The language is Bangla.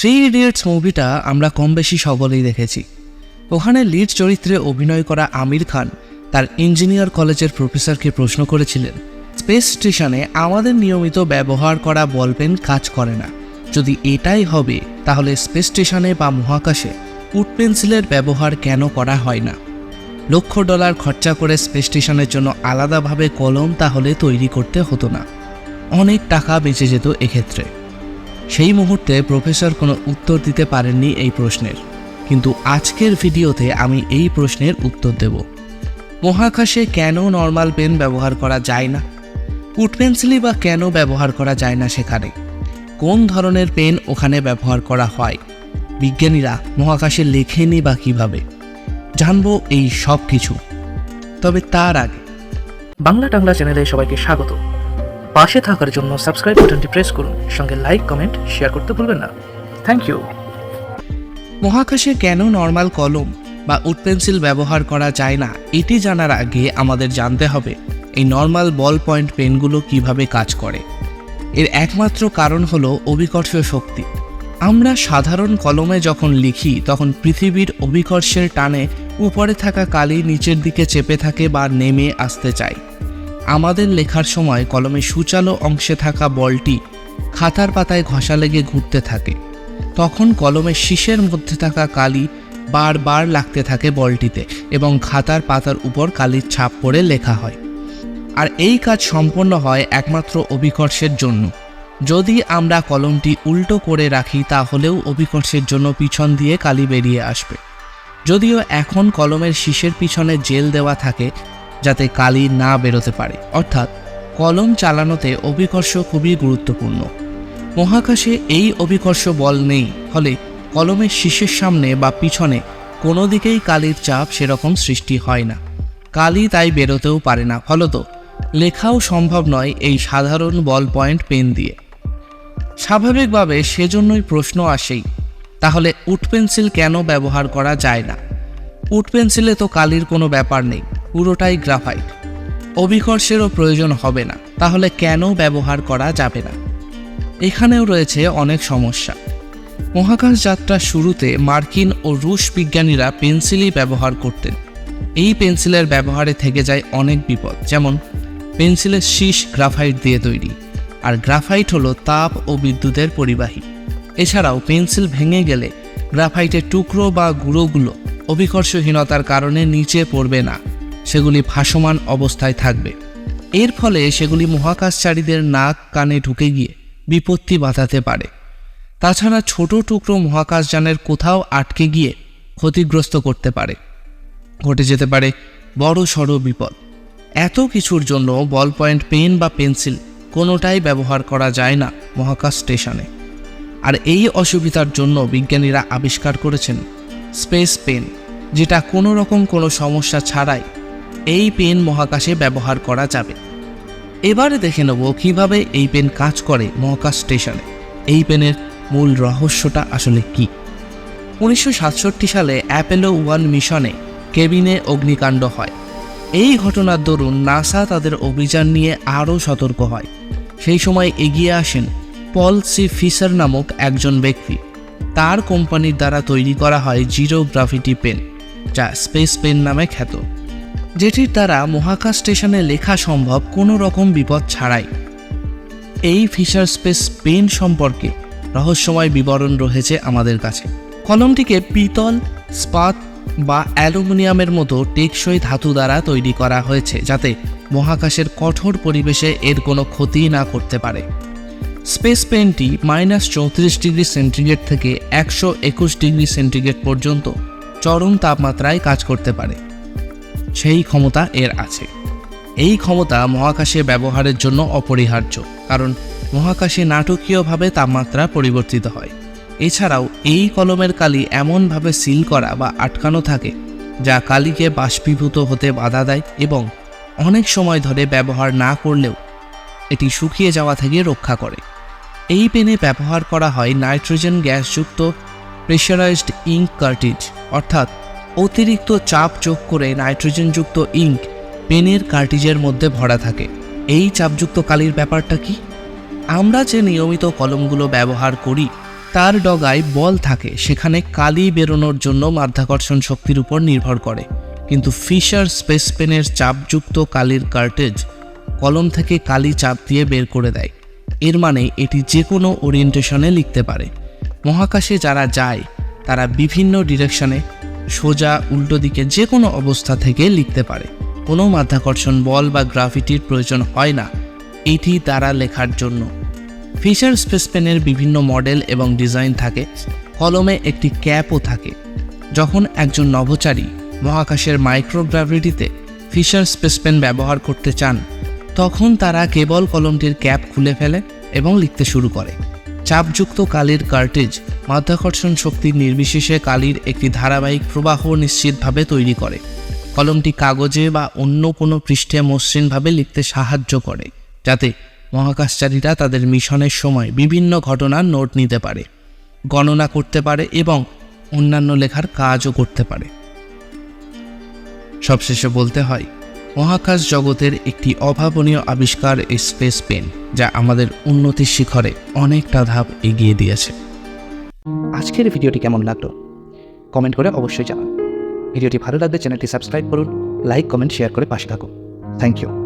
থ্রি ইডিয়টস মুভিটা আমরা কম বেশি সকলেই দেখেছি। ওখানে লিড চরিত্রে অভিনয় করা আমির খান তার ইঞ্জিনিয়ার কলেজের প্রফেসরকে প্রশ্ন করেছিলেন, স্পেস স্টেশনে আমাদের নিয়মিত ব্যবহার করা বল পেন কাজ করে না, যদি এটাই হবে তাহলে স্পেস স্টেশনে বা মহাকাশে উড পেন্সিলের ব্যবহার কেন করা হয় না? লক্ষ ডলার খরচা করে স্পেস স্টেশনের জন্য আলাদাভাবে কলম তাহলে তৈরি করতে হতো না, অনেক টাকা বেঁচে যেত এক্ষেত্রে। সেই মুহূর্তে প্রফেসর কোনো উত্তর দিতে পারেননি এই প্রশ্নের, কিন্তু আজকের ভিডিওতে আমি এই প্রশ্নের উত্তর দেব। মহাকাশে কেন নর্মাল পেন ব্যবহার করা যায় না? উড পেন্সিলই বা কেন ব্যবহার করা যায় না সেখানে? কোন ধরনের পেন ওখানে ব্যবহার করা হয়? বিজ্ঞানীরা মহাকাশে লেখেনি বা কীভাবে? জানবো এই সব কিছু। তবে তার আগে বাংলা টাংলা চ্যানেলে সবাইকে স্বাগত। পাশে থাকার জন্য সাবস্ক্রাইব বাটনটি প্রেস করুন, সঙ্গে লাইক, কমেন্ট, শেয়ার করতে ভুলবেন না। Thank you. মহাকাশে কেন নর্মাল কলম বা উড পেন্সিল ব্যবহার করা যায় না এটি জানার আগে আমাদের জানতে হবে এই নর্মাল বল পয়েন্ট পেনগুলো কিভাবে কাজ করে। এর একমাত্র কারণ হলো অভিকর্ষ শক্তি। আমরা সাধারণ কলমে যখন লিখি তখন পৃথিবীর অভিকর্ষের টানে উপরে থাকা কালি নিচের দিকে চেপে থাকে বা নেমে আসতে চায়। আমাদের লেখার সময় কলমে সূচালো অংশে থাকা বলটি খাতার পাতায় ঘষা লেগে ঘুরতে থাকে, তখন কলমের শীষের মধ্যে থাকা কালি বারবার লাগতে থাকে বলটিতে এবং খাতার পাতার উপর কালির ছাপ পড়ে লেখা হয়। আর এই কাজ সম্পন্ন হয় একমাত্র অভিকর্ষের জন্য। যদি আমরা কলমটি উল্টো করে রাখি তাহলেও অভিকর্ষের জন্য পিছন দিয়ে কালি বেরিয়ে আসবে। যদিও এখন কলমের শীষের পিছনে জেল দেওয়া থাকে যাতে কালি না বেরোতে পারে, অর্থাৎ কলম চালানোতে অভিকর্ষ খুবই গুরুত্বপূর্ণ। মহাকাশে এই অভিকর্ষ বল নেই, ফলে কলমের শীষের সামনে বা পিছনে কোনো দিকেই কালির চাপ সেরকম সৃষ্টি হয় না, কালি তাই বেরোতেও পারে না, ফলত লেখাও সম্ভব নয় এই সাধারণ বল পয়েন্ট পেন দিয়ে। স্বাভাবিকভাবে সেজন্যই প্রশ্ন আসেই, তাহলে উড পেন্সিল কেন ব্যবহার করা যায় না? উড পেন্সিলে তো কালির কোনো ব্যাপার নেই, পুরোটাই গ্রাফাইট, অভিকর্ষেরও প্রয়োজন হবে না, তাহলে কেন ব্যবহার করা যাবে না? এখানেও রয়েছে অনেক সমস্যা। মহাকাশ যাত্রার শুরুতে মার্কিন ও রুশ বিজ্ঞানীরা পেন্সিলই ব্যবহার করতেন। এই পেন্সিলের ব্যবহারে থেকে যায় অনেক বিপদ, যেমন পেন্সিলের শীষ গ্রাফাইট দিয়ে তৈরি, আর গ্রাফাইট হলো তাপ ও বিদ্যুতের পরিবাহী। এছাড়াও পেন্সিল ভেঙে গেলে গ্রাফাইটের টুকরো বা গুঁড়োগুলো অভিকর্ষহীনতার কারণে নিচে পড়বে না, সেগুলি ভাসমান অবস্থায় থাকবে। এর ফলে সেগুলি মহাকাশচারীদের নাক কানে ঢুকে গিয়ে বিপত্তি বাঁধাতে পারে। তাছাড়া ছোট টুকরো মহাকাশযানের কোথাও আটকে গিয়ে ক্ষতিগ্রস্ত করতে পারে, ঘটে যেতে পারে বড় সড় বিপদ। এত কিছুর জন্য বল পয়েন্ট পেন বা পেন্সিল কোনোটাই ব্যবহার করা যায় না মহাকাশ স্টেশনে। আর এই অসুবিধার জন্য বিজ্ঞানীরা আবিষ্কার করেছেন স্পেস পেন, যেটা কোনো রকম কোনো সমস্যা ছাড়াই এই পেন মহাকাশে ব্যবহার করা যাবে। এবারে দেখে নেব কীভাবে এই পেন কাজ করে মহাকাশ স্টেশনে। এই পেনের মূল রহস্যটা আসলে কি? 1967 সালে অ্যাপোলো 1 মিশনে কেবিনে অগ্নিকাণ্ড হয়। এই ঘটনার দরুন নাসা তাদের অভিযান নিয়ে আরও সতর্ক হয়। সেই সময় এগিয়ে আসেন পল সি ফিশার নামক একজন ব্যক্তি। তার কোম্পানির দ্বারা তৈরি করা হয় জিরো গ্রাভিটি পেন, যা স্পেস পেন নামে খ্যাত, যেটির দ্বারা মহাকাশ স্টেশনে লেখা সম্ভব কোনো রকম বিপদ ছাড়াই। এই ফিশার স্পেস পেন সম্পর্কে রহস্যময় বিবরণ রয়েছে আমাদের কাছে। কলমটিকে পিতল, ইস্পাত বা অ্যালুমিনিয়ামের মতো টেকসই ধাতু দ্বারা তৈরি করা হয়েছে, যাতে মহাকাশের কঠোর পরিবেশে এর কোনো ক্ষতি না করতে পারে। স্পেস পেনটি -34 ডিগ্রি সেন্টিগ্রেড থেকে 121 ডিগ্রি সেন্টিগ্রেড পর্যন্ত চরম তাপমাত্রায় কাজ করতে পারে, সেই ক্ষমতা এর আছে। এই ক্ষমতা মহাকাশে ব্যবহারের জন্য অপরিহার্য, কারণ মহাকাশে নাটকীয়ভাবে তাপমাত্রা পরিবর্তিত হয়। এছাড়াও এই কলমের কালি এমনভাবে সিল করা বা আটকানো থাকে যা কালিকে বাষ্পীভূত হতে বাধা দেয় এবং অনেক সময় ধরে ব্যবহার না করলেও এটি শুকিয়ে যাওয়া থেকে রক্ষা করে। এই পেনে ব্যবহার করা হয় নাইট্রোজেন গ্যাসযুক্ত প্রেশারাইজড ইঙ্ক কার্ট্রিজ, অর্থাৎ অতিরিক্ত চাপ যোগ করে নাইট্রোজেনযুক্ত ইঙ্ক পেনের কার্ট্রিজের মধ্যে ভরা থাকে। এই চাপযুক্ত কালির ব্যাপারটা কি? আমরা যে নিয়মিত কলমগুলো ব্যবহার করি তার ডগায় বল থাকে, সেখানে কালি বেরোনোর জন্য মাধ্যাকর্ষণ শক্তির উপর নির্ভর করে। কিন্তু ফিশার স্পেস পেনের চাপযুক্ত কালির কার্টেজ কলম থেকে কালি চাপ দিয়ে বের করে দেয়। এর মানে এটি যে কোনো ওরিয়েন্টেশনে লিখতে পারে। মহাকাশে যারা যায় তারা বিভিন্ন ডিরেকশনে, সোজা উল্টো দিকে যে কোনো অবস্থা থেকে লিখতে পারে। কোনো মাধ্যাকর্ষণ বল বা গ্রাভিটির প্রয়োজন হয় না এটি দ্বারা লেখার জন্য। ফিশার স্পেস পেনের বিভিন্ন মডেল এবং ডিজাইন থাকে। কলমে একটি ক্যাপও থাকে। যখন একজন নভোচারী মহাকাশের মাইক্রোগ্র্যাভিটিতে ফিশার স্পেস পেন ব্যবহার করতে চান, তখন তারা কেবল কলমটির ক্যাপ খুলে ফেলে এবং লিখতে শুরু করে। চাপযুক্ত কালির কার্টেজ মাধ্যাকর্ষণ শক্তির নির্বিশেষে কালির একটি ধারাবাহিক প্রবাহ নিশ্চিতভাবে তৈরি করে। কলমটি কাগজে বা অন্য কোনো পৃষ্ঠে মসৃণভাবে লিখতে সাহায্য করে, যাতে মহাকাশচারীরা তাদের মিশনের সময় বিভিন্ন ঘটনার নোট নিতে পারে, গণনা করতে পারে এবং অন্যান্য লেখার কাজও করতে পারে। সবশেষে বলতে হয়, মহাকাশ জগতের একটি অভাবনীয় আবিষ্কার এই স্পেস পেন, যা আমাদের উন্নতির শিখরে অনেকটা ধাপ এগিয়ে দিয়েছে। আজকের ভিডিওটি কেমন লাগলো কমেন্ট করে অবশ্যই জানান। ভিডিওটি ভালো লাগলে চ্যানেলটি সাবস্ক্রাইব করুন, লাইক, কমেন্ট, শেয়ার করে পাশে থাকুন। Thank you.